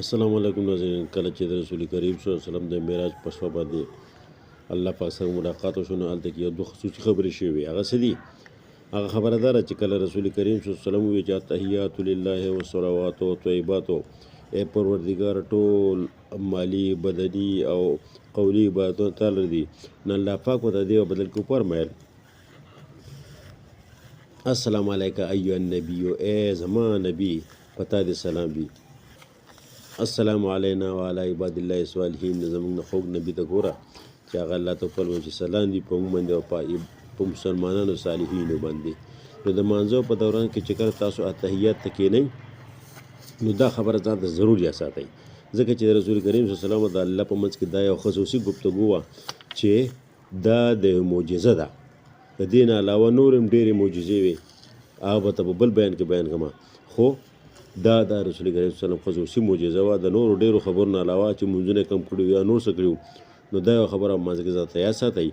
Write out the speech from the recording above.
السلام علیکم ناظرین. کله چې د رسول کریم صلی الله علیه وسلم د معراج په شپه باندې الله پاک سره ملاقات وشو نو هلته کې یو دوه خصوصي خبرې شوې وې. هغه څه دي؟ هغه خبره دا ده چې کله رسول کریم صلی الله علیه وسلم وویل چې التحیات لله والصلوات والطیبات، ای پروردګار ټول مالی بدني او قولي عبادتونه تا لره دي، نو الله پاک ورته دې بدل کې وفرمیل السلام علیکم ایها النبی، ای زما نبی پتا دې سلام وي، السلام علینا وعلی عباد الله الصالحین. زموږ نه خوږ نبي ته ګوره چې هغه الله ته وفرمایي چې سلام دي په موږ باندې او په مسلمانانو صالحینو باندې. نو د مانځه په دوران کې چې کله تاسو اتحیات ته کښېنئ نو دا خبره ځان ته ضرور یاد ساتئ، ځکه چې د رسول کریم صلی الله علیه وسلم د الله په منځ کې دا یو خصوصي گفتګو وه چې دا د معجزه ده. د دې نه علاوه نور هم ډېرې معجزې وې، هغه به ته په بل بیان کې بیان کړم، خو دا د رسول کریم صلی الله علیه وسلم خصوصي معجزه وه. د نورو ډېرو خبرو نه علاوه چې مونځونه کم کړي یا نور څه کړي، نو دا یو خبره په منځ کې ځان ته یاد ساتئ.